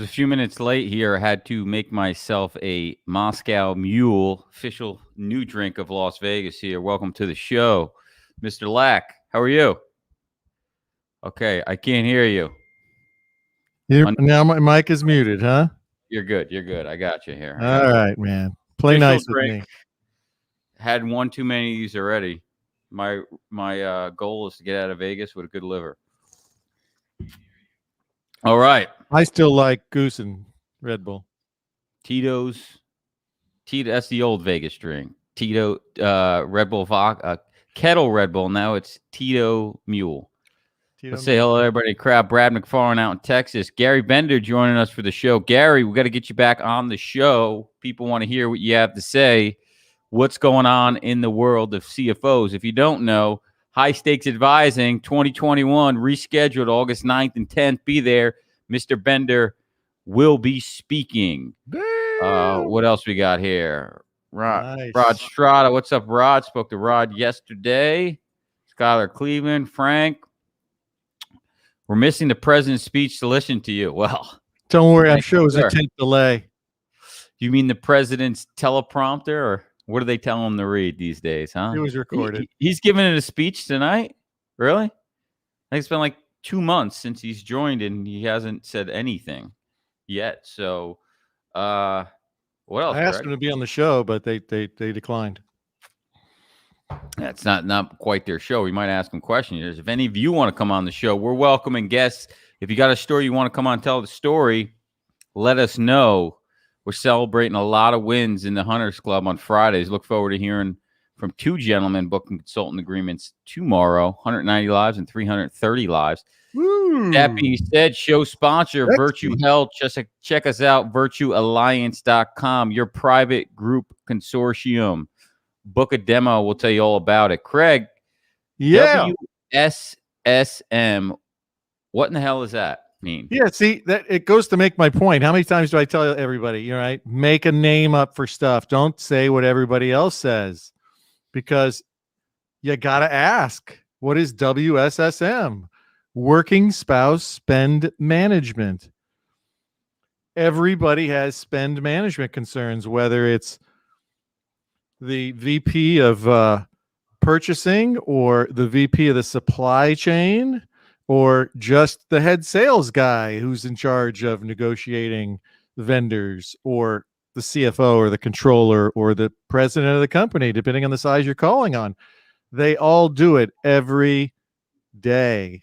was a few minutes late here. I had to make myself a Moscow Mule, official new drink of Las Vegas here. Welcome to the show, Mr. Lack. How are you? Okay, I can't hear you. Now my mic is muted, huh? You're good. You're good. I got you here. All right, man. Play Official nice with drink. me. Had one too many of these already. My goal is to get out of Vegas with a good liver. All right. I still like Goose and Red Bull. Tito's. That's the old Vegas drink. Tito Red Bull vodka, Kettle Red Bull. Now it's Tito Mule. Let's say hello, everybody. Crowd. Brad McFarlane out in Texas. Gary Bender joining us for the show. Gary, we got to get you back on the show. People want to hear what you have to say. What's going on in the world of CFOs? If you don't know, High Stakes Advising 2021 rescheduled August 9th and 10th. Be there. Mr. Bender will be speaking. What else we got here? Rod Strada. What's up, Rod? Spoke to Rod yesterday. Skylar Cleveland. Frank. We're missing the president's speech to listen to you. Well, don't worry. I'm sure it was a 10th delay. You mean the president's teleprompter, or what do they tell him to read these days, huh? It was recorded. He's giving it a speech tonight? Really? I think it's been like 2 months since he's joined, and he hasn't said anything yet. So, what else? I asked him to be on the show, but they declined. That's not quite their show. We might ask them questions. If any of you want to come on the show, we're welcoming guests. If you got a story you want to come on and tell the story, let us know. We're celebrating a lot of wins in the Hunters Club on Fridays. Look forward to hearing from two gentlemen booking consultant agreements tomorrow, 190 lives and 330 lives. Woo. That being said, show sponsor, Virtue Health. Just check us out, virtuealliance.com, your private group consortium. Book a demo. We'll tell you all about it. Craig, WSSM, what in the hell does that mean? Yeah, see, that it goes to make my point. How many times do I tell everybody, right? Make a name up for stuff. Don't say what everybody else says, because you got to ask, what is WSSM? Working Spouse Spend Management. Everybody has spend management concerns, whether it's the VP of purchasing or the VP of the supply chain, or just the head sales guy who's in charge of negotiating vendors, or the CFO or the controller or the president of the company, depending on the size you're calling on. They all do it every day.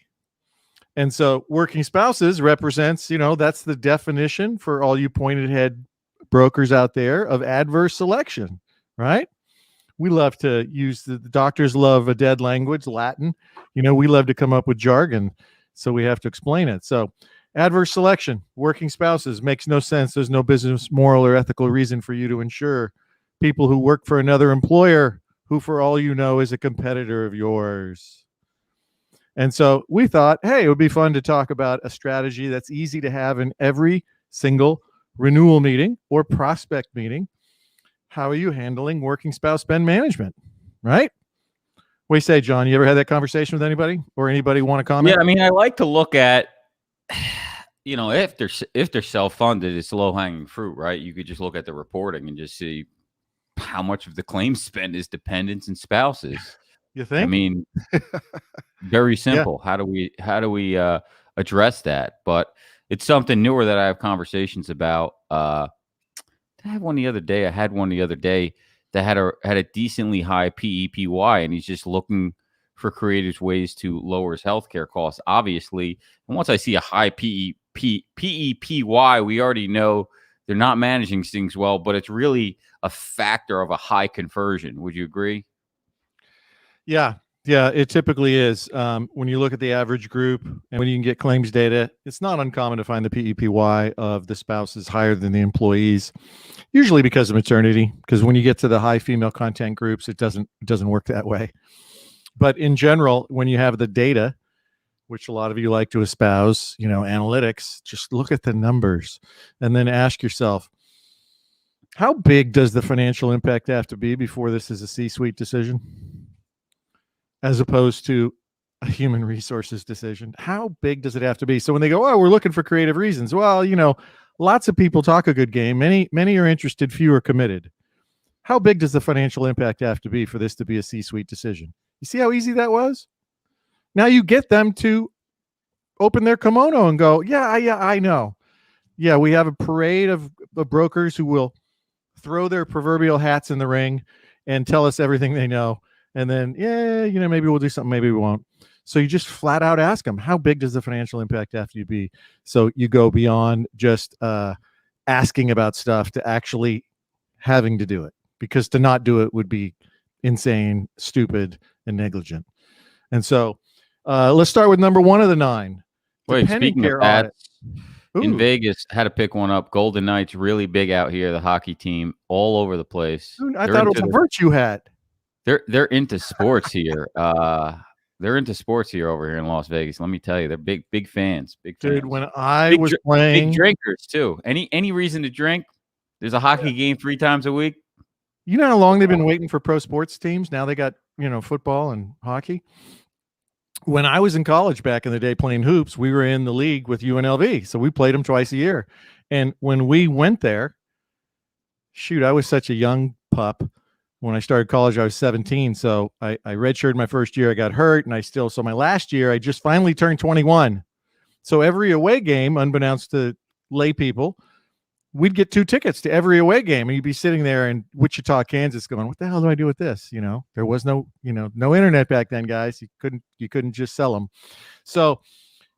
And so working spouses represents, that's the definition for all you pointed head brokers out there of adverse selection, right? We love to use the doctors love a dead language, Latin. We love to come up with jargon, so we have to explain it. So adverse selection, working spouses, makes no sense. There's no business, moral, or ethical reason for you to insure people who work for another employer who, for all you know, is a competitor of yours. And so we thought, hey, it would be fun to talk about a strategy that's easy to have in every single renewal meeting or prospect meeting. How are you handling working spouse spend management, right? What do you say, John? You ever had that conversation with anybody, or anybody want to comment? Yeah, I mean, I like to look at, if they're self-funded, it's low-hanging fruit, right? You could just look at the reporting and just see how much of the claim spend is dependents and spouses. You think? I mean, very simple. Yeah. How do we address that? But it's something newer that I have conversations about. I had one the other day that had a decently high PEPY, and he's just looking for creative ways to lower his healthcare costs, obviously. And once I see a high PEPY, we already know they're not managing things well, but it's really a factor of a high conversion. Would you agree? Yeah, it typically is. When you look at the average group and when you can get claims data, it's not uncommon to find the PEPY of the spouses higher than the employees, usually because of maternity. Because when you get to the high female content groups, it doesn't work that way. But in general, when you have the data, which a lot of you like to espouse, analytics, just look at the numbers and then ask yourself, how big does the financial impact have to be before this is a C-suite decision, as opposed to a human resources decision? How big does it have to be? So when they go, oh, we're looking for creative reasons. Well, Lots of people talk a good game. Many are interested, few are committed. How big does the financial impact have to be for this to be a C-suite decision? You see how easy that was? Now you get them to open their kimono and go, yeah, I know. Yeah, we have a parade of brokers who will throw their proverbial hats in the ring and tell us everything they know. And then, yeah, maybe we'll do something, maybe we won't. So you just flat out ask them, how big does the financial impact have to be? So you go beyond just asking about stuff to actually having to do it, because to not do it would be insane, stupid, and negligent. And so let's start with number 1 of the 9. Wait, speaking of that, in Ooh. Vegas, had to pick one up. Golden Knights, really big out here. The hockey team, all over the place. Dude, I thought it was a virtue hat. They're into sports here. They're into sports here over here in Las Vegas. Let me tell you, they're big fans. Big fans. Dude, when I was playing, big drinkers too. Any reason to drink? There's a hockey game 3 times a week. You know how long they've been waiting for pro sports teams? Now they got football and hockey. When I was in college back in the day playing hoops, we were in the league with UNLV. So we played them twice a year. And when we went there, shoot, I was such a young pup. When I started college, I was 17. So I redshirted my first year. I got hurt. And so my last year, I just finally turned 21. So every away game, unbeknownst to lay people, we'd get 2 tickets to every away game, and you'd be sitting there in Wichita, Kansas going, what the hell do I do with this? There was no internet back then, guys. You couldn't just sell them. So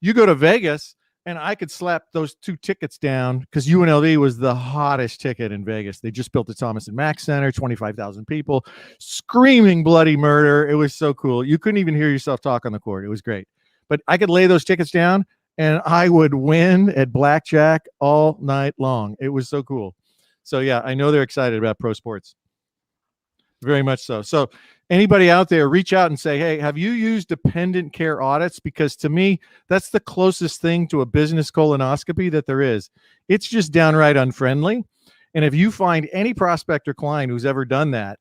you go to Vegas, and I could slap those 2 tickets down because UNLV was the hottest ticket in Vegas. They just built the Thomas and Mack Center, 25,000 people, screaming bloody murder. It was so cool. You couldn't even hear yourself talk on the court. It was great. But I could lay those tickets down, and I would win at blackjack all night long. It was so cool. So, yeah, I know they're excited about pro sports. Very much so. So anybody out there, reach out and say, hey, have you used dependent care audits? Because to me, that's the closest thing to a business colonoscopy that there is. It's just downright unfriendly. And if you find any prospect or client who's ever done that,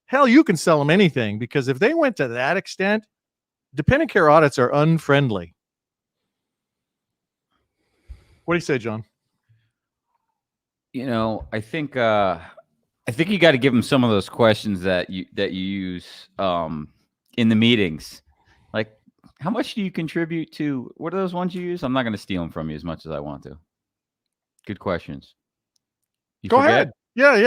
hell, you can sell them anything, because if they went to that extent, dependent care audits are unfriendly. What do you say, John? I think you got to give them some of those questions that you use in the meetings. Like, how much do you contribute to? What are those ones you use? I'm not going to steal them from you as much as I want to. Good questions. Go ahead. Yeah.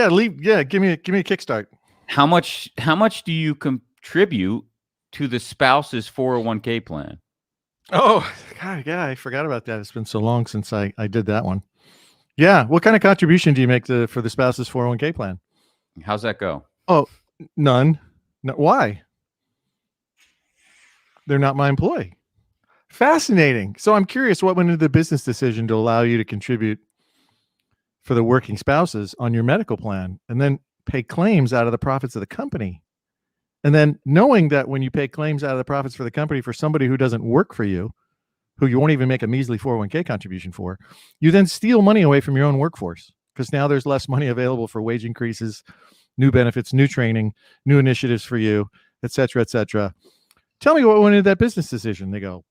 Give me a kickstart. How much do you contribute to the spouse's 401k plan? Oh, God, yeah, I forgot about that. It's been so long since I did that one. Yeah. What kind of contribution do you make for the spouse's 401k plan? How's that go? Oh, none. No, why? They're not my employee. Fascinating. So I'm curious what went into the business decision to allow you to contribute for the working spouses on your medical plan and then pay claims out of the profits of the company. And then knowing that when you pay claims out of the profits for the company for somebody who doesn't work for you, who you won't even make a measly 401k contribution for, you then steal money away from your own workforce, because now there's less money available for wage increases, new benefits, new training, new initiatives for you, et cetera, et cetera. Tell me what went into that business decision. They go,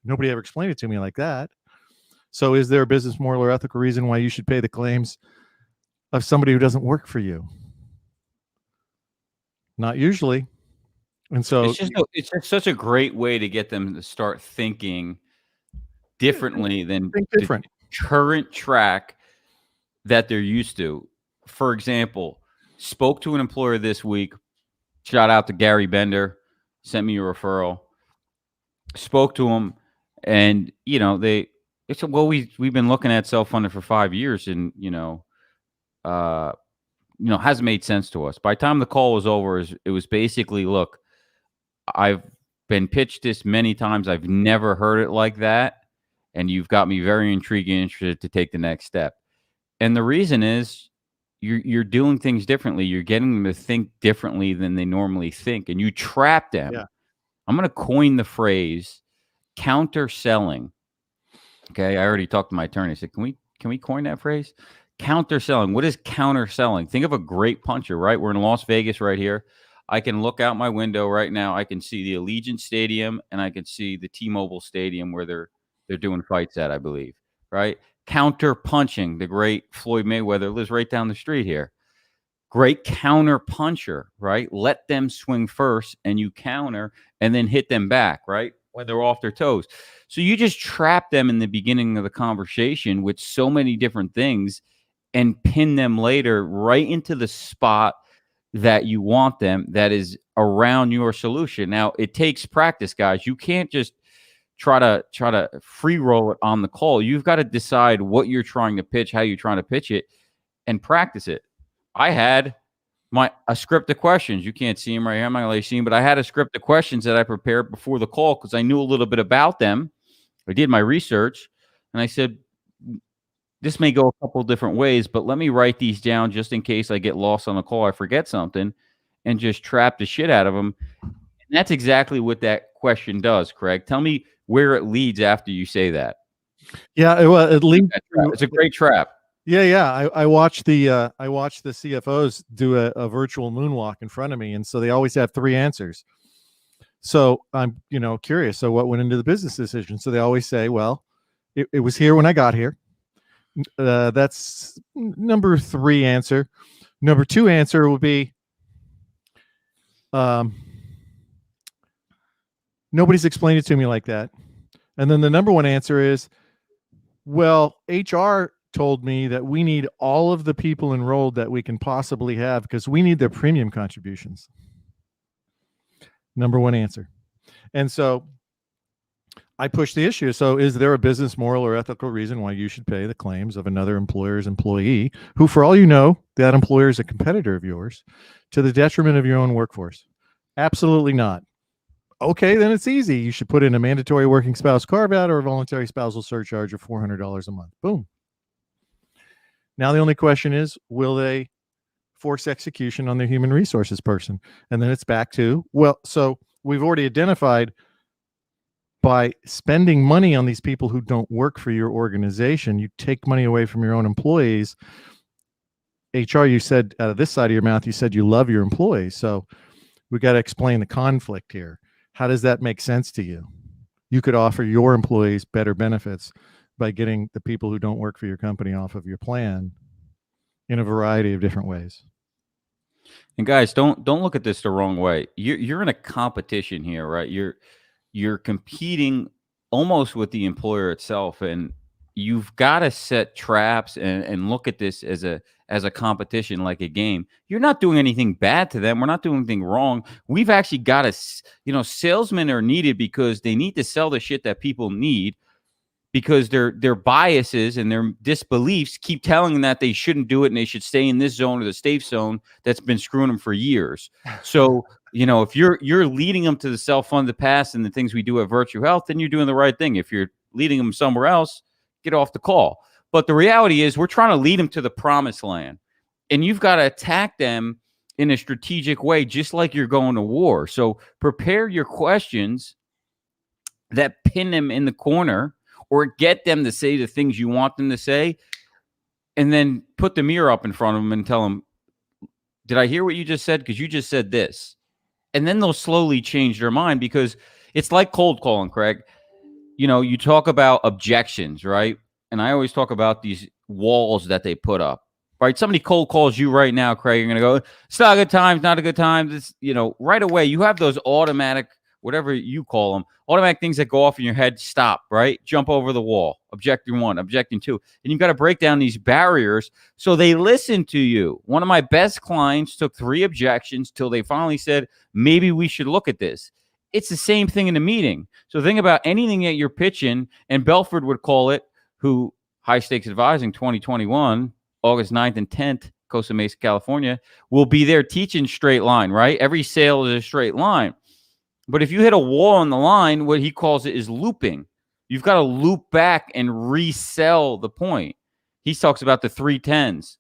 nobody ever explained it to me like that. So is there a business, moral, or ethical reason why you should pay the claims of somebody who doesn't work for you? Not usually. And so it's just such a great way to get them to start thinking differently than the current track that they're used to. For example, spoke to an employer this week. Shout out to Gary Bender, sent me a referral. Spoke to him, and they said, well, we've been looking at self-funded for 5 years, and hasn't made sense to us. By the time the call was over, it was basically, look, I've been pitched this many times. I've never heard it like that. And you've got me very intrigued and interested to take the next step. And the reason is you're doing things differently. You're getting them to think differently than they normally think. And you trap them. Yeah. I'm going to coin the phrase counter selling. Okay. I already talked to my attorney. I said, can we coin that phrase? Counter selling. What is counter selling? Think of a great puncher, right? We're in Las Vegas right here. I can look out my window right now. I can see the Allegiant Stadium and I can see the T-Mobile Stadium where they're doing fights at, I believe, right? counter punching. The great Floyd Mayweather lives right down the street here. Great counter puncher, right? Let them swing first and you counter and then hit them back, right? When they're off their toes. So you just trap them in the beginning of the conversation with so many different things and pin them later right into the spot that you want them, that is around your solution. Now, it takes practice, guys. You can't just try to free roll it on the call. You've got to decide what you're trying to pitch, how you're trying to pitch it, and practice it. I had a script of questions. You can't see them right here. I'm not going to let you see them, but I had a script of questions that I prepared before the call because I knew a little bit about them. I did my research, and I said, this may go a couple different ways, but let me write these down just in case I get lost on the call, I forget something, and just trap the shit out of them. And that's exactly what that question does, Craig. Tell me where it leads after you say that. Yeah, well, it leads. It's a great trap. Yeah. I watched the CFOs do a virtual moonwalk in front of me, and so they always have 3 answers. So I'm curious. So what went into the business decision? So they always say, well, it was here when I got here. That's number 3 answer. Number 2 answer will be nobody's explained it to me like that. And then the number 1 answer is, well, HR told me that we need all of the people enrolled that we can possibly have because we need their premium contributions. Number 1 answer. And so I push the issue. So is there a business, moral, or ethical reason why you should pay the claims of another employer's employee who, for all you know, that employer is a competitor of yours, to the detriment of your own workforce? Absolutely not. Okay, then it's easy. You should put in a mandatory working spouse carve-out or a voluntary spousal surcharge of $400 a month. Boom. Now the only question is, will they force execution on their human resources person? And then it's back to, well, so we've already identified by spending money on these people who don't work for your organization, you take money away from your own employees. HR, you said out of this side of your mouth, you said you love your employees. So we got to explain the conflict here. How does that make sense to you? You could offer your employees better benefits by getting the people who don't work for your company off of your plan in a variety of different ways. And guys, don't look at this the wrong way. You're in a competition here, right? You're competing almost with the employer itself, and you've got to set traps and look at this as a competition, like a game. You're not doing anything bad to them. We're not doing anything wrong. We've actually got to, salesmen are needed because they need to sell the shit that people need, because their biases and their disbeliefs keep telling them that they shouldn't do it and they should stay in this zone or the safe zone that's been screwing them for years. So, if you're leading them to the self-funded path and the things we do at Virtue Health, then you're doing the right thing. If you're leading them somewhere else, get off the call. But the reality is we're trying to lead them to the promised land, and you've got to attack them in a strategic way, just like you're going to war. So prepare your questions that pin them in the corner, or get them to say the things you want them to say, and then put the mirror up in front of them and tell them, did I hear what you just said? Because you just said this. And then they'll slowly change their mind, because it's like cold calling, Craig. You talk about objections, right? And I always talk about these walls that they put up, right? Somebody cold calls you right now, Craig. You're going to go, it's not a good time. It's not a good time. This, right away, you have those automatic, whatever you call them, automatic things that go off in your head. Stop, right? Jump over the wall. Objecting 1, objecting 2. And you've got to break down these barriers so they listen to you. One of my best clients took 3 objections till they finally said, maybe we should look at this. It's the same thing in a meeting. So think about anything that you're pitching, and Belfort would call it, who High Stakes Advising 2021, August 9th and 10th, Costa Mesa, California, will be there teaching straight line, right? Every sale is a straight line. But if you hit a wall on the line, what he calls it is looping. You've got to loop back and resell the point. He talks about the 3 10s.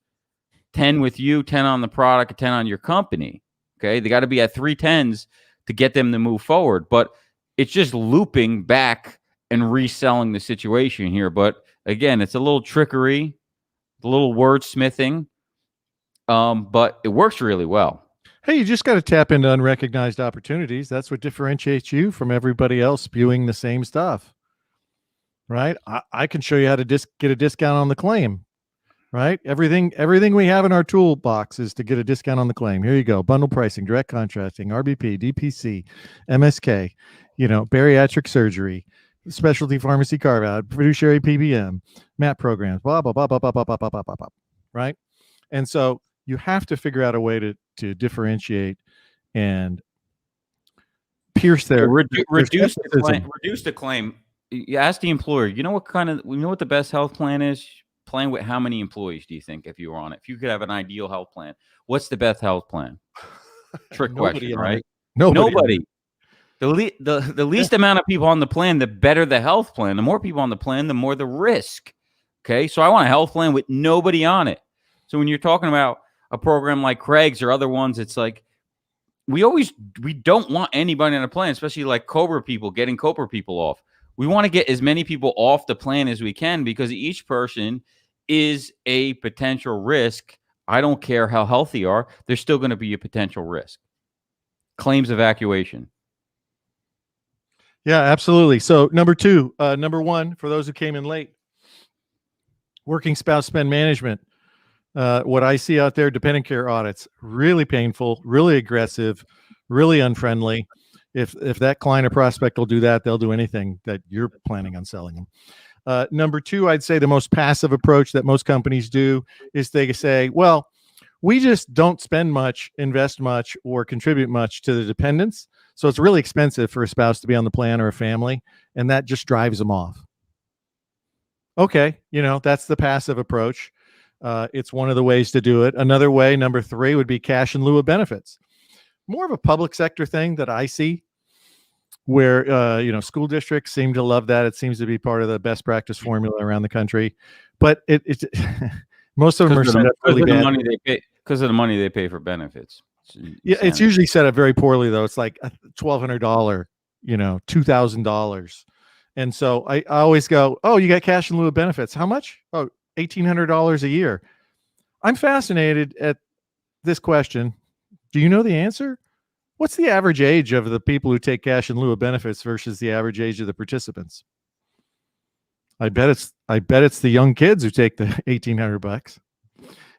10 with you, 10 on the product, 10 on your company. Okay? They got to be at 3 10s to get them to move forward. But it's just looping back and reselling the situation here. But again, it's a little trickery, a little wordsmithing, but it works really well. Hey, you just got to tap into unrecognized opportunities. That's what differentiates you from everybody else spewing the same stuff. right? I can show you how to get a discount on the claim, right? Everything we have in our toolbox is to get a discount on the claim. Here you go. Bundle pricing, direct contracting, RBP, DPC, MSK, bariatric surgery, specialty pharmacy carve out, fiduciary PBM, MAP programs, blah, blah, blah, blah, blah, blah, blah, blah, blah, blah, blah, right? And so you have to figure out a way to differentiate and pierce their reduce the claim. You ask the employer, you know what the best health plan is? Plan with how many employees do you think if you were on it? If you could have an ideal health plan, what's the best health plan? Trick question, right? Nobody. The least amount of people on the plan, the better the health plan. The more people on the plan, the more the risk. Okay, so I want a health plan with nobody on it. So when you're talking about a program like Craig's or other ones, it's like we don't want anybody on a plan, especially like Cobra people, getting Cobra people off. We want to get as many people off the plan as we can because each person is a potential risk. I don't care how healthy you are. There's still going to be a potential risk. Claims evacuation. Yeah, absolutely. So number one, for those who came in late, working spouse spend management. What I see out there, dependent care audits, really painful, really aggressive, really unfriendly. If that client or prospect will do that, they'll do anything that you're planning on selling them. Number two, I'd say the most passive approach that most companies do is they say, well, we just don't spend much, invest much, or contribute much to the dependents. So it's really expensive for a spouse to be on the plan or a family, and that just drives them off. Okay, that's the passive approach. It's one of the ways to do it. Another way, number three, would be cash in lieu of benefits. More of a public sector thing that I see where, school districts seem to love that. It seems to be part of the best practice formula around the country. But it's most of them are set up really bad. Because of the money they pay for benefits. It's usually set up very poorly, though. It's like $1,200, $2,000. And so I always go, oh, you got cash in lieu of benefits. How much? Oh, $1,800 a year. I'm fascinated at this question. Do you know the answer? What's the average age of the people who take cash in lieu of benefits versus the average age of the participants? I bet it's the young kids who take the $1,800.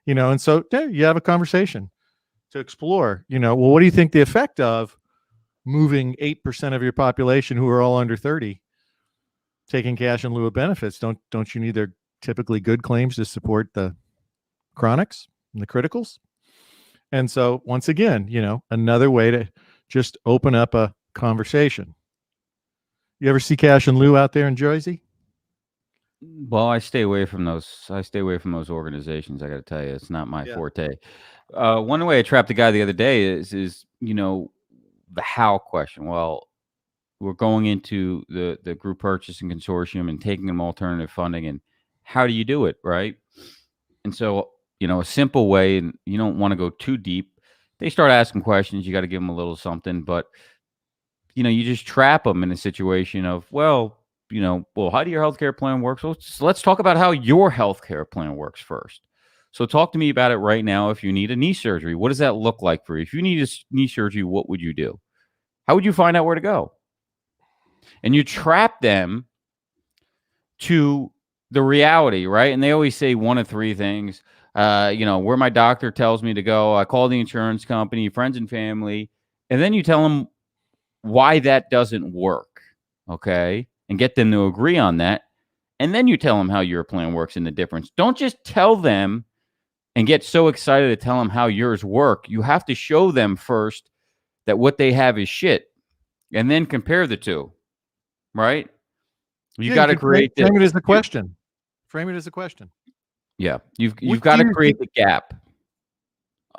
And so you have a conversation to explore, well, what do you think the effect of moving 8% of your population who are all under 30 taking cash in lieu of benefits? Don't you need their typically good claims to support the chronics and the criticals? And so once again, another way to just open up a conversation. You ever see cash in lieu out there in Jersey? Well, I stay away from those. Organizations. I got to tell you, it's not my forte. One way I trapped a guy the other day is the how question. Well, we're going into the group purchasing consortium and taking them alternative funding, and how do you do it, right? And so, a simple way, and you don't want to go too deep. They start asking questions. You got to give them a little something, but you just trap them in a situation of, well, how do your healthcare plan work? So let's talk about how your healthcare plan works first. So talk to me about it right now. If you need a knee surgery, what does that look like for you? If you need a knee surgery, what would you do? How would you find out where to go? And you trap them to the reality, right? And they always say one of three things. Where my doctor tells me to go, I call the insurance company, friends and family, and then you tell them why that doesn't work, okay? And get them to agree on that. And then you tell them how your plan works and the difference. Don't just tell them and get so excited to tell them how yours work. You have to show them first that what they have is shit, and then compare the two, right? You got to create frame it as a question. Frame it as a question. Yeah, you've got to create the gap.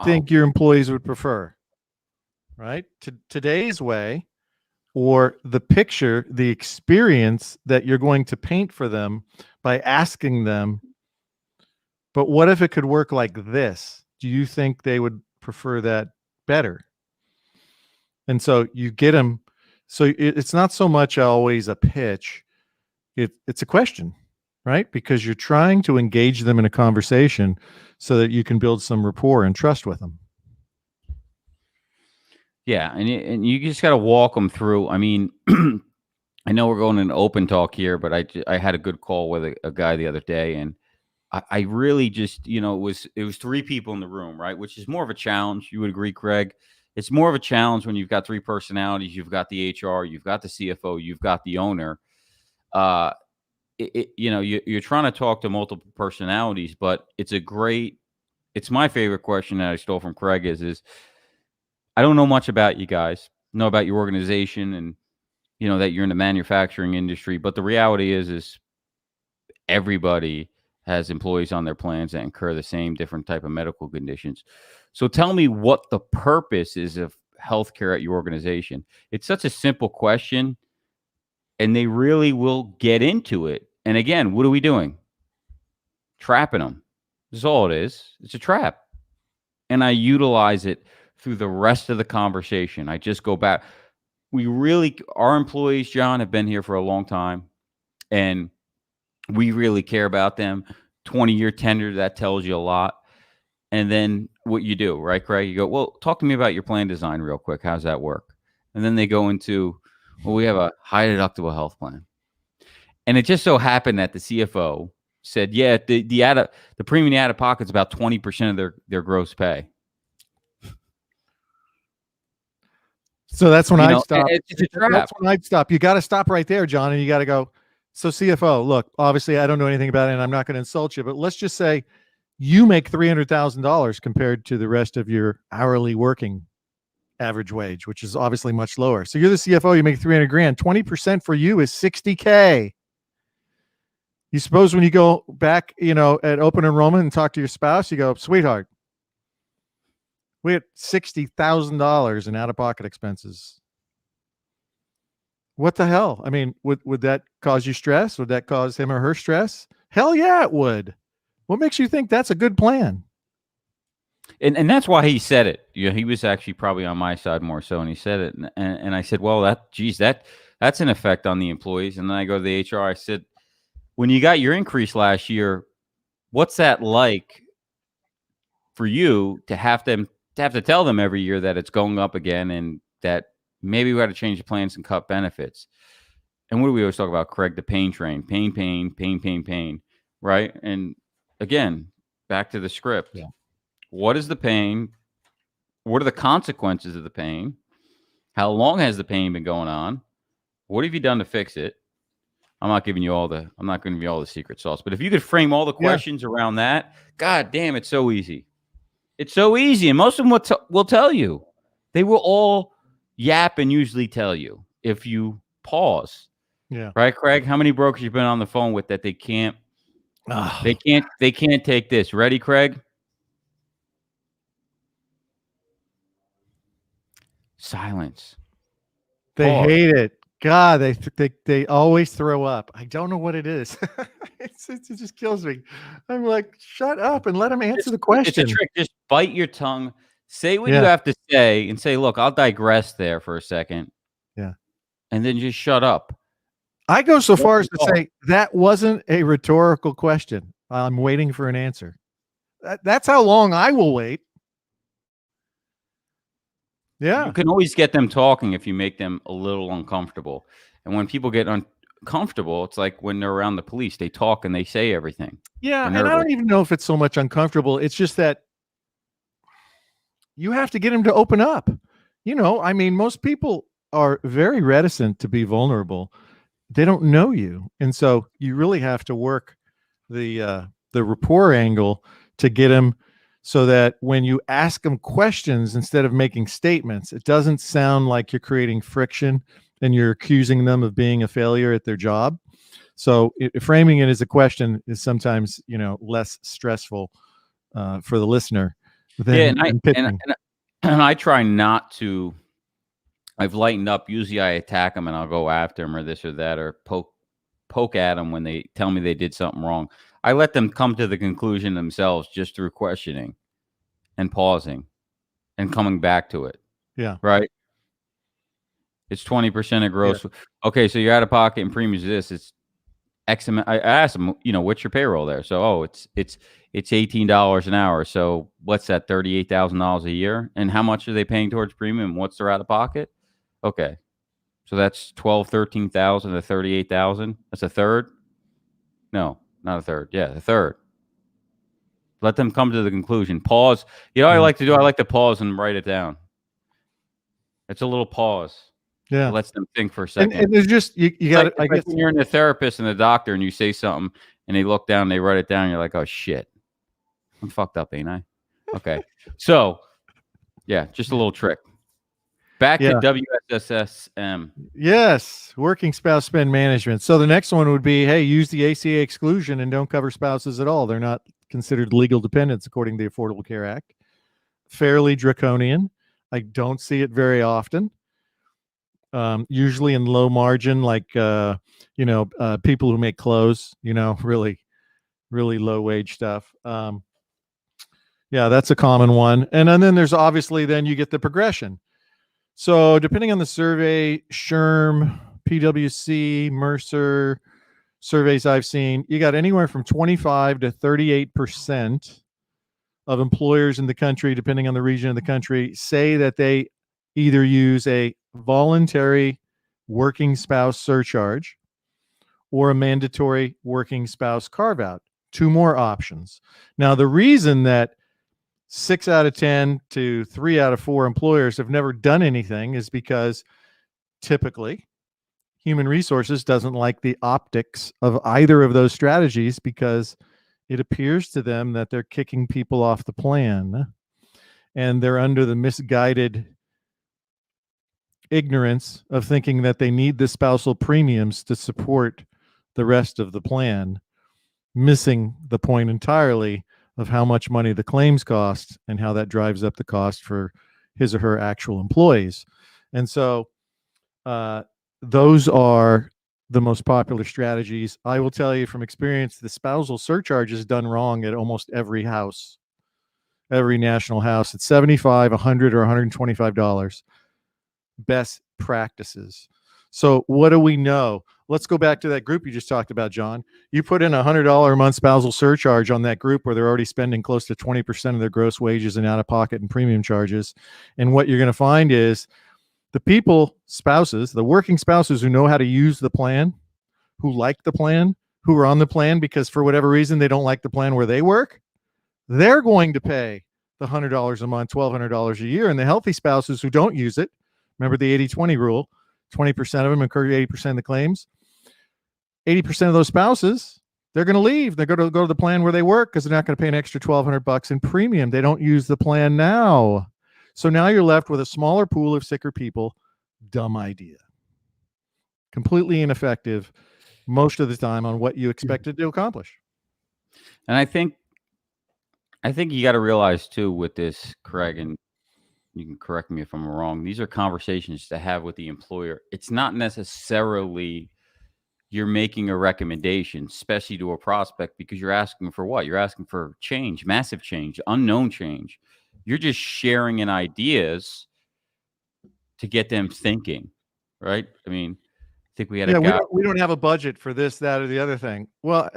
Think your employees would prefer, right? Today's way, or the picture, the experience that you're going to paint for them by asking them, but what if it could work like this? Do you think they would prefer that better? And so you get them. So it's not so much always a pitch. It's a question, right? Because you're trying to engage them in a conversation so that you can build some rapport and trust with them. Yeah, and you just got to walk them through. I mean, I know we're going into open talk here, but I had a good call with a guy the other day, and I really just, it was 3 people in the room, right? Which is more of a challenge. You would agree, Craig? It's more of a challenge when you've got 3 personalities. You've got the HR, you've got the CFO, you've got the owner. You're trying to talk to multiple personalities, but it's my favorite question that I stole from Craig is I don't know much about you guys, know about your organization and, that you're in the manufacturing industry, but the reality is everybody has employees on their plans that incur the same different type of medical conditions. So tell me what the purpose is of healthcare at your organization. It's such a simple question, and they really will get into it. And again, what are we doing? Trapping them. That's all it is. It's a trap. And I utilize it through the rest of the conversation. I just go back. Our employees, John, have been here for a long time, and we really care about them. 20-year tenure, that tells you a lot. And then what you do, right, Craig? You go, well, talk to me about your plan design real quick. How's that work? And then they go into, well, we have a high deductible health plan. And it just so happened that the CFO said, yeah, the premium out of pocket is about 20% of their gross pay. So that's when I'd stop. It's a trap. That's when I'd stop. You got to stop right there, John, and you got to go. So CFO, look, obviously I don't know anything about it, and I'm not going to insult you, but let's just say you make $300,000 compared to the rest of your hourly working average wage, which is obviously much lower. So you're the CFO, you make 300 grand. 20% for you is 60K. You suppose when you go back, at open enrollment and talk to your spouse, you go, sweetheart, we had $60,000 in out-of-pocket expenses. What the hell? I mean, would that cause you stress? Would that cause him or her stress? Hell yeah, it would. What makes you think that's a good plan? And that's why he said it. He was actually probably on my side more so, and he said it. And I said, well, that's an effect on the employees. And then I go to the HR. I said, when you got your increase last year, what's that like for you to have to tell them every year that it's going up again and that maybe we got to change the plans and cut benefits? And what do we always talk about, Craig? The pain train. Pain, right? And again, back to the script. Yeah. What is the pain? What are the consequences of the pain? How long has the pain been going on? What have you done to fix it? I'm not giving you all the secret sauce, but if you could frame all the questions around that, God damn, it's so easy. It's so easy. And most of them will tell you. They will all yap and usually tell you if you pause. Yeah. Right, Craig? How many brokers you've been on the phone with that they can't take this? Ready, Craig? Silence. They hate it. God, they always throw up. I don't know what it is. It just kills me. I'm like, shut up and let them answer the question. It's a trick. Just bite your tongue. Say what you have to say and say, look, I'll digress there for a second. Yeah. And then just shut up. I go so far as to say that wasn't a rhetorical question. I'm waiting for an answer. That's how long I will wait. Yeah. You can always get them talking if you make them a little uncomfortable. And when people get uncomfortable, it's like when they're around the police, they talk and they say everything. Yeah. And I don't even know if it's so much uncomfortable. It's just that you have to get them to open up. I mean, most people are very reticent to be vulnerable. They don't know you. And so you really have to work the rapport angle to get them so that when you ask them questions, instead of making statements, it doesn't sound like you're creating friction and you're accusing them of being a failure at their job. So framing it as a question is sometimes, less stressful for the listener than and I try not to. I've lightened up. Usually I attack them and I'll go after them or this or that, or poke at them when they tell me they did something wrong. I let them come to the conclusion themselves just through questioning and pausing and coming back to it. Yeah. Right. It's 20% of gross. Yeah. Okay. So you're out of pocket and premiums this. It's X amount. I asked them, what's your payroll there? So, it's $18 an hour. So what's that? $38,000 a year. And how much are they paying towards premium? What's their out of pocket? Okay. So that's 12, 13,000 to 38,000. That's a third. No, not a third. Yeah, a third. Let them come to the conclusion. Pause. You know what I like to do? I like to pause and write it down. It's a little pause. Yeah. It lets them think for a second. And there's just, you got to, I guess. When you're in the therapist and the doctor and you say something and they look down, they write it down. And you're like, oh, shit. I'm fucked up, ain't I? Okay. So, yeah, just a little trick. Back to WSSM. Yes, working spouse spend management. So the next one would be, hey, use the Aca exclusion and don't cover spouses at all. They're not considered legal dependents according to the Affordable Care Act. Fairly draconian. I don't see it very often. Usually in low margin, like people who make clothes, really, really low wage stuff. Yeah, that's a common one. And then there's obviously, then you get the progression. So depending on the survey, SHRM, PwC, Mercer, surveys I've seen, you got anywhere from 25 to 38% of employers in the country, depending on the region of the country, say that they either use a voluntary working spouse surcharge or a mandatory working spouse carve-out. Two more options. Now, the reason that 6 out of 10 to 3 out of 4 employers have never done anything is because typically human resources doesn't like the optics of either of those strategies because it appears to them that they're kicking people off the plan and they're under the misguided ignorance of thinking that they need the spousal premiums to support the rest of the plan, missing the point entirely of how much money the claims cost and how that drives up the cost for his or her actual employees. And so those are the most popular strategies. I will tell you from experience, the spousal surcharge is done wrong at almost every house, every national house. It's $75, $100, or $125. Best practices. So what do we know? Let's go back to that group you just talked about, John. You put in $100 a month spousal surcharge on that group where they're already spending close to 20% of their gross wages and out-of-pocket and premium charges. And what you're going to find is the people, spouses, the working spouses who know how to use the plan, who like the plan, who are on the plan because for whatever reason they don't like the plan where they work, they're going to pay the $100 a month, $1,200 a year. And the healthy spouses who don't use it, remember the 80-20 rule, 20% of them incur 80% of the claims. 80% of those spouses, they're going to leave. They're going to go to the plan where they work because they're not going to pay an extra $1,200 in premium. They don't use the plan now. So now you're left with a smaller pool of sicker people. Dumb idea. Completely ineffective most of the time on what you expected to accomplish. And I think you got to realize too with this, Craig, and you can correct me if I'm wrong, these are conversations to have with the employer. It's not necessarily you're making a recommendation, especially to a prospect, because you're asking for what? You're asking for change, massive change, unknown change. You're just sharing in ideas to get them thinking, right? I mean, I think we had a guy. We don't have a budget for this, that, or the other thing. Well,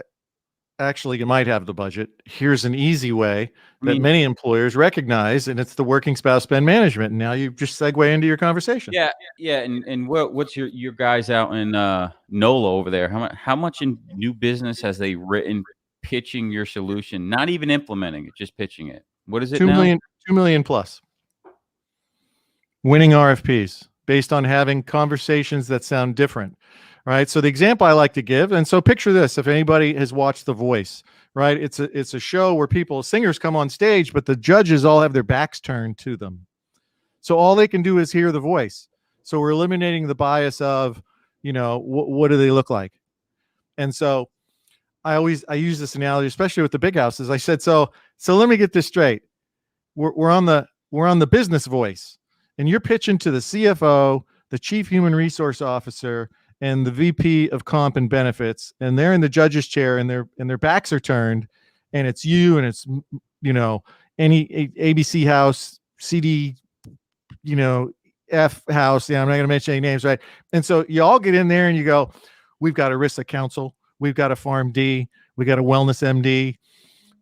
actually, you might have the budget. Here's an easy way that many employers recognize, and it's the working spouse spend management. And now you just segue into your conversation. Yeah. And what's your guys out in NOLA over there? How much in new business has they written pitching your solution? Not even implementing it, just pitching it. What is it now? 2 million plus. Winning RFPs based on having conversations that sound different. Right. So the example I like to give, and so picture this, if anybody has watched The Voice, right? It's a show where singers come on stage, but the judges all have their backs turned to them. So all they can do is hear the voice. So we're eliminating the bias of, what do they look like? And so I use this analogy, especially with the big houses. I said, so let me get this straight. We're on the business voice, and you're pitching to the CFO, the chief human resource officer, and the VP of comp and benefits, and they're in the judge's chair and their backs are turned, and it's you, and it's, any ABC house, CD, F house. Yeah, I'm not going to mention any names, right? And so you all get in there and you go, we've got ERISA counsel, we've got a PharmD, we got a wellness MD,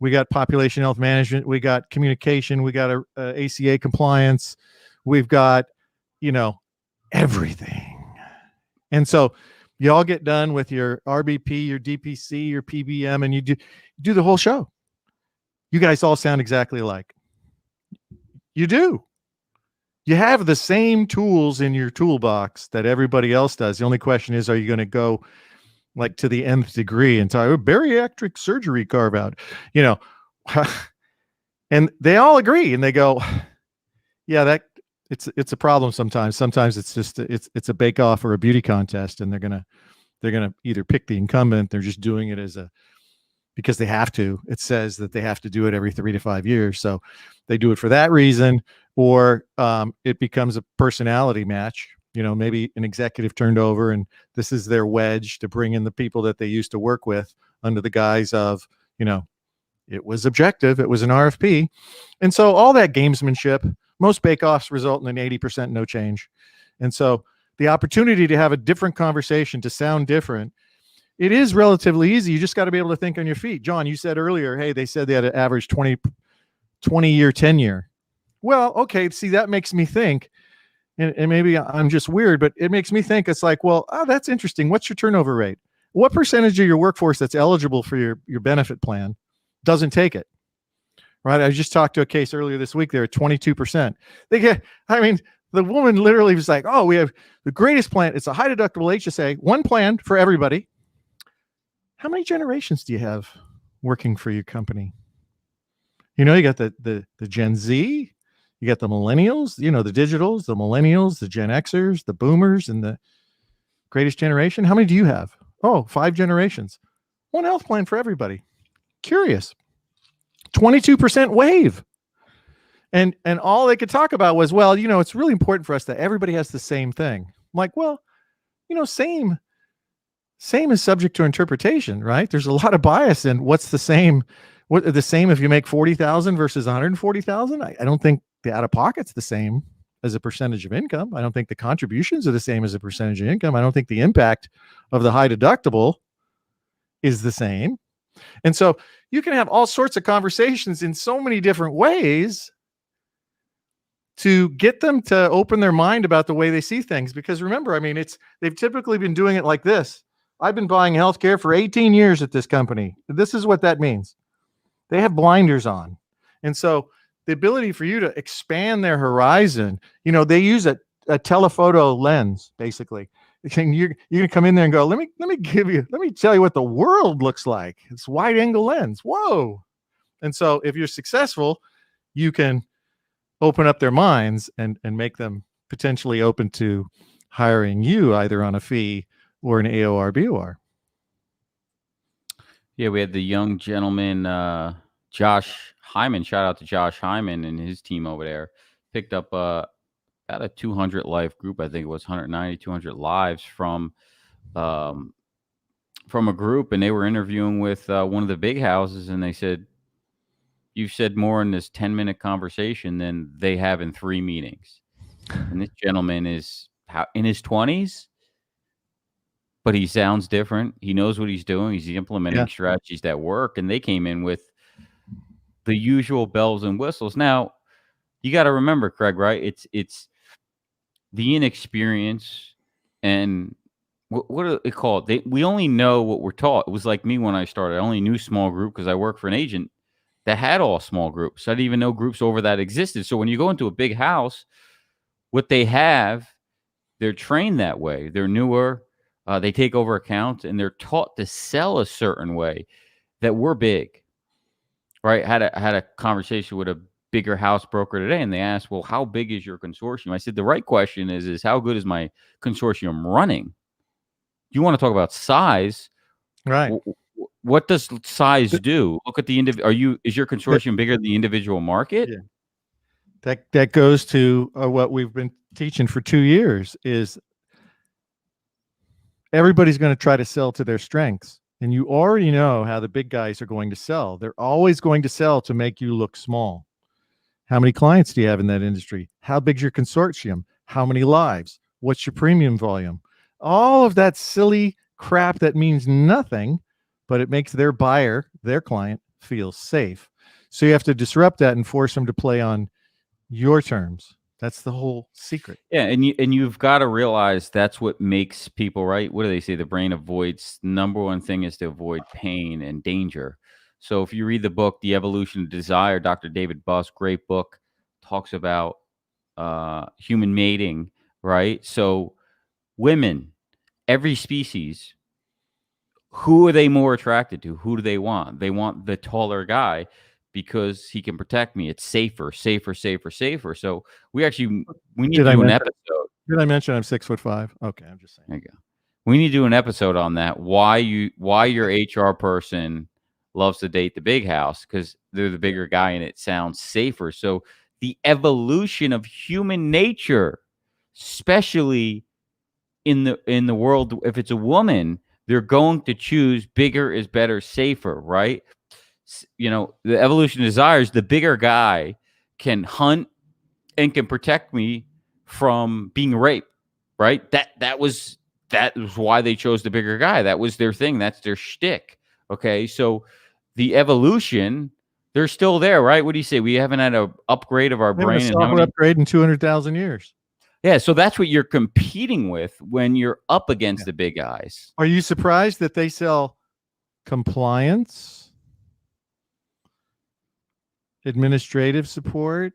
we got population health management, we got communication, we got a ACA compliance, we've got, everything. And so you all get done with your RBP, your DPC, your PBM, and you do the whole show. You guys all sound exactly alike. You do. You have the same tools in your toolbox that everybody else does. The only question is, are you going to go like to the nth degree and talk bariatric surgery carve out, you know? And they all agree, and they go, yeah, that it's a problem sometimes. Sometimes it's just it's a bake off or a beauty contest, and they're gonna either pick the incumbent. They're just doing it because they have to. It says that they have to do it every 3 to 5 years, so they do it for that reason. Or it becomes a personality match. You know, maybe an executive turned over, and this is their wedge to bring in the people that they used to work with under the guise of, you know, it was objective, it was an RFP. And so all that gamesmanship, most bake-offs result in an 80% no change. And so the opportunity to have a different conversation, to sound different, it is relatively easy. You just got to be able to think on your feet. John, you said earlier, hey, they said they had an average 20-year tenure. Well, okay, see, that makes me think, and maybe I'm just weird, but it makes me think, it's like, well, that's interesting. What's your turnover rate? What percentage of your workforce that's eligible for your benefit plan doesn't take it? Right? I just talked to a case earlier this week. They're at 22%. The woman literally was like, oh, we have the greatest plan. It's a high deductible HSA, one plan for everybody. How many generations do you have working for your company? You know, you got the Gen Z, you got the millennials, you know, the digitals, the millennials, the Gen Xers, the boomers, and the greatest generation. How many do you have? Oh, 5 generations. One health plan for everybody. Curious. 22% wave. And all they could talk about was, well, you know, it's really important for us that everybody has the same thing. I'm like, well, you know, same is subject to interpretation, right? There's a lot of bias in what's the same. What the same if you make 40,000 versus 140,000? I don't think the out-of-pocket's the same as a percentage of income. I don't think the contributions are the same as a percentage of income. I don't think the impact of the high deductible is the same. And so you can have all sorts of conversations in so many different ways to get them to open their mind about the way they see things. Because remember, I mean, they've typically been doing it like this. I've been buying healthcare for 18 years at this company. This is what that means. They have blinders on. And so the ability for you to expand their horizon, you know, they use a telephoto lens, basically. And you're going to come in there and go, let me tell you what the world looks like. It's wide angle lens. Whoa. And so if you're successful, you can open up their minds and make them potentially open to hiring you either on a fee or an AOR, BOR. Yeah, we had the young gentleman, Josh Hyman. Shout out to Josh Hyman and his team over there. Picked up about a 200 life group. I think it was 190, 200 lives from a group, and they were interviewing with one of the big houses, and they said, you've said more in this 10-minute conversation than they have in 3 meetings. And this gentleman is in his 20s, but he sounds different. He knows what he's doing. He's implementing strategies that work, and they came in with the usual bells and whistles. Now, you got to remember, Craig, right? It's the inexperience and what do they call it? We only know what we're taught. It was like me when I started. I only knew small group because I worked for an agent that had all small groups. I didn't even know groups over that existed. So when you go into a big house, what they have, they're trained that way. They're newer. They take over accounts, and they're taught to sell a certain way that we're big, right? Had a conversation with a bigger house broker today, and they asked, well, how big is your consortium? I said, the right question is how good is my consortium running? You want to talk about size, right? What does size do? Look at the is your consortium bigger than the individual market? Yeah. That goes to what we've been teaching for 2 years is everybody's going to try to sell to their strengths. And you already know how the big guys are going to sell. They're always going to sell to make you look small. How many clients do you have in that industry? How big's your consortium? How many lives? What's your premium volume? All of that silly crap that means nothing, but it makes their buyer, their client, feel safe. So you have to disrupt that and force them to play on your terms. That's the whole secret. Yeah, and you've got to realize that's what makes people, right. What do they say? The brain avoids, number one thing is to avoid pain and danger. So if you read the book, The Evolution of Desire, Dr. David Buss, great book, talks about human mating, right? So women, every species, who are they more attracted to? Who do they want? They want the taller guy because he can protect me. It's safer. So we need to do an episode. Did I mention I'm 6'5"? Okay, I'm just saying. There you go. We need to do an episode on that. Why your HR person loves to date the big house, because they're the bigger guy and it sounds safer. So the evolution of human nature, especially in the world, if it's a woman, they're going to choose bigger is better, safer, right? The evolution of desires, the bigger guy can hunt and can protect me from being raped, right? That was why they chose the bigger guy. That was their thing. That's their shtick. Okay, so the evolution, they're still there, right? What do you say? We haven't had an upgrade of our brain. A software upgrade in 200,000 years. Yeah, so that's what you're competing with when you're up against the big guys. Are you surprised that they sell compliance, administrative support,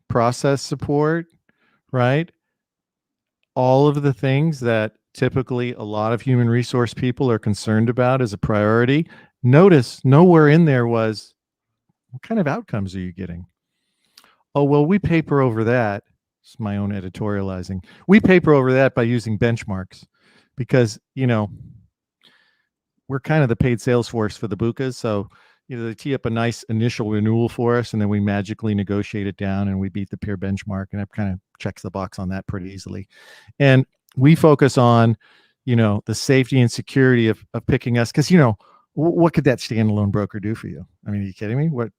process support, right? All of the things that typically a lot of human resource people are concerned about as a priority. Notice nowhere in there was, what kind of outcomes are you getting? Oh, well, we paper over that. It's my own editorializing. We paper over that by using benchmarks because, we're kind of the paid sales force for the BUCAs. So, they tee up a nice initial renewal for us, and then we magically negotiate it down and we beat the peer benchmark. And that kind of checks the box on that pretty easily. And we focus on, the safety and security of picking us. Because, what could that standalone broker do for you? I mean, are you kidding me? What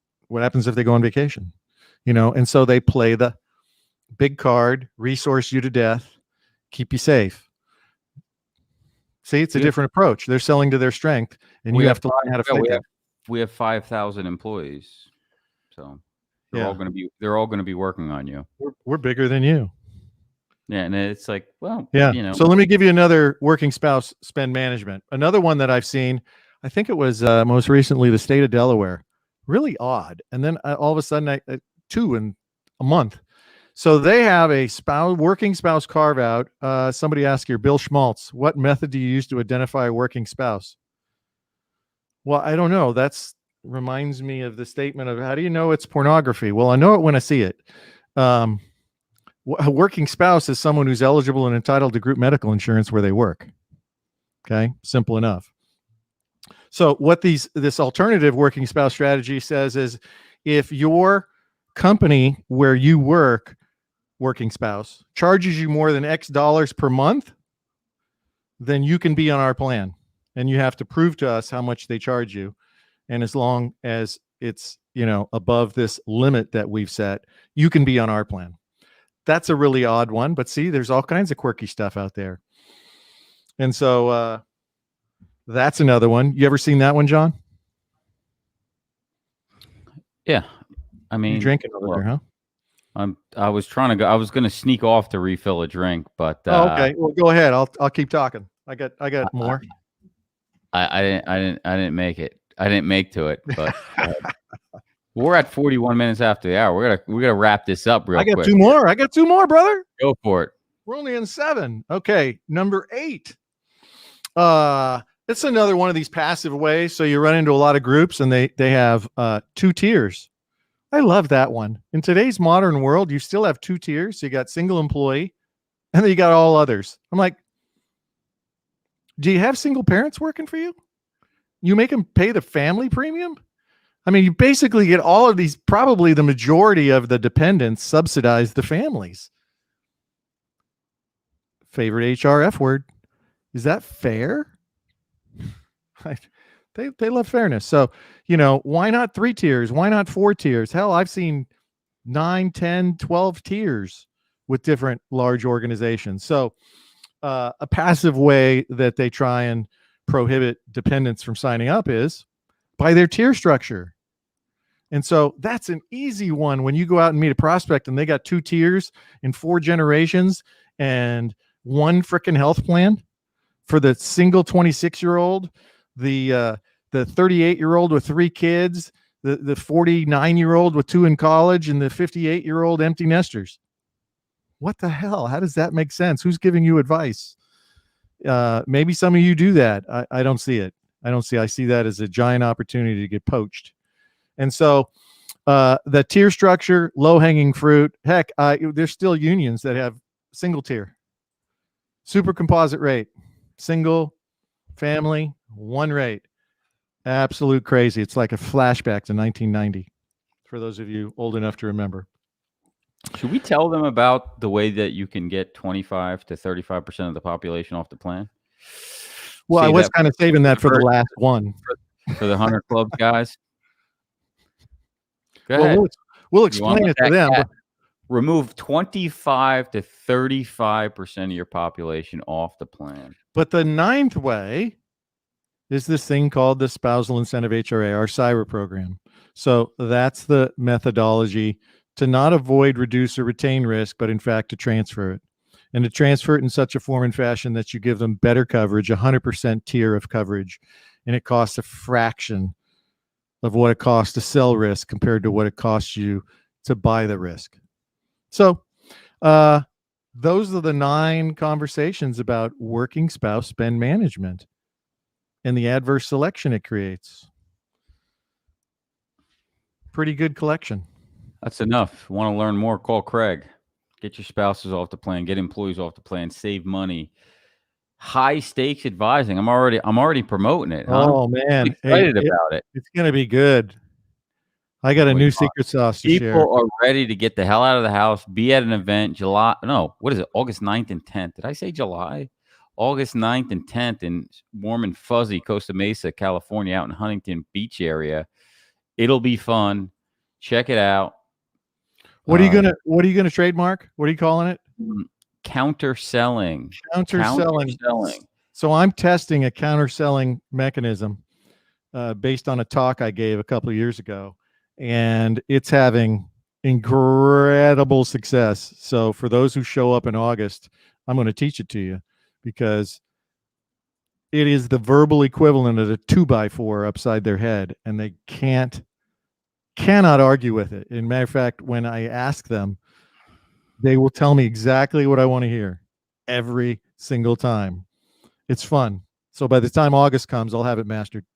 happens if they go on vacation? And so they play the big card, resource you to death, keep you safe. See, it's a different approach. They're selling to their strength, and you have to learn how to fight that. We have 5,000 employees, so they're all going to be working on you. We're bigger than you. Yeah, and it's like, well, yeah. So let me give you another working spouse spend management. Another one that I've seen, I think it was most recently the state of Delaware. Really odd, and then all of a sudden, 2 in a month. So they have a working spouse carve out. Somebody asked here, Bill Schmaltz, what method do you use to identify a working spouse? Well, I don't know. That's reminds me of the statement of, how do you know it's pornography? Well, I know it when I see it. A working spouse is someone who's eligible and entitled to group medical insurance where they work. Okay, simple enough. So what this alternative working spouse strategy says is, if your company where you work, working spouse, charges you more than X dollars per month, then you can be on our plan. And you have to prove to us how much they charge you. And as long as it's, above this limit that we've set, you can be on our plan. That's a really odd one, but see, there's all kinds of quirky stuff out there. And so that's another one. You ever seen that one, John? Yeah. I mean, you're drinking over there, huh? I was trying to go. I was going to sneak off to refill a drink, but okay. Well, go ahead. I'll keep talking. I got more. I didn't make it. I didn't make to it, but we're at 41 minutes after the hour. We're gonna wrap this up real quick. I got two more, brother. Go for it. We're only in 7. Okay, number 8. It's another one of these passive ways. So you run into a lot of groups, and they have 2 tiers. I love that one. In today's modern world, you still have 2 tiers. So you got single employee, and then you got all others. I'm like, do you have single parents working for you? You make them pay the family premium? I mean, you basically get all of these, probably the majority of the dependents subsidize the families. Favorite HRF word. Is that fair? They love fairness. So, why not 3 tiers? Why not 4 tiers? Hell, I've seen 9, 10, 12 tiers with different large organizations. So, a passive way that they try and prohibit dependents from signing up is by their tier structure. And so that's an easy one when you go out and meet a prospect and they got 2 tiers in 4 generations and one freaking health plan for the single 26-year-old, the 38-year-old with 3 kids, the 49-year-old with 2 in college, and the 58-year-old empty nesters. What the hell? How does that make sense? Who's giving you advice? Maybe some of you do that. I don't see it. I see that as a giant opportunity to get poached. And so the tier structure, low-hanging fruit. Heck, there's still unions that have single tier. Super composite rate. Single, family, one rate. Absolute crazy. It's like a flashback to 1990 for those of you old enough to remember. Should we tell them about the way that you can get 25 to 35% of the population off the plan? Well, I was kind of saving that for the last one. For the 100 Club guys? Go ahead. We'll explain it to them. But remove 25 to 35% of your population off the plan. But the 9th way is this thing called the Spousal Incentive HRA, our CYRA program. So that's the methodology to not avoid, reduce, or retain risk, but in fact to transfer it. And to transfer it in such a form and fashion that you give them better coverage, 100% tier of coverage, and it costs a fraction of what it costs to sell risk compared to what it costs you to buy the risk. So those are the 9 conversations about working spouse spend management and the adverse selection it creates. Pretty good collection. That's enough. Want to learn more? Call Craig. Get your spouses off the plan. Get employees off the plan. Save money. High stakes advising. I'm already promoting it. Huh? Oh man, I'm excited about it. It's gonna be good. I got a new secret sauce to share. People are ready to get the hell out of the house. Be at an event. August 9th and 10th. Did I say July? August 9th and 10th in warm and fuzzy Costa Mesa, California, out in Huntington Beach area. It'll be fun. Check it out. What are you gonna trademark? What are you calling it? Counter-selling. Counter-selling. So I'm testing a counter-selling mechanism based on a talk I gave a couple of years ago, and it's having incredible success. So for those who show up in August, I'm going to teach it to you because it is the verbal equivalent of a 2x4 upside their head, and they cannot argue with it. In matter of fact, when I ask them, they will tell me exactly what I want to hear every single time. It's fun. So by the time August comes, I'll have it mastered.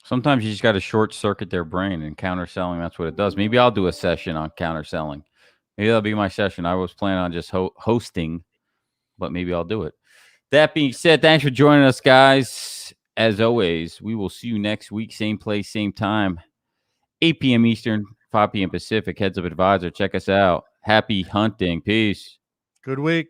Sometimes you just got to short circuit their brain, and counter-selling, that's what it does. Maybe I'll do a session on counter-selling. Maybe that'll be my session. I was planning on just hosting, but maybe I'll do it. That being said, thanks for joining us, guys. As always, we will see you next week. Same place, same time. 8 p.m. Eastern, 5 p.m. Pacific. Heads Up Advisor. Check us out. Happy hunting. Peace. Good week.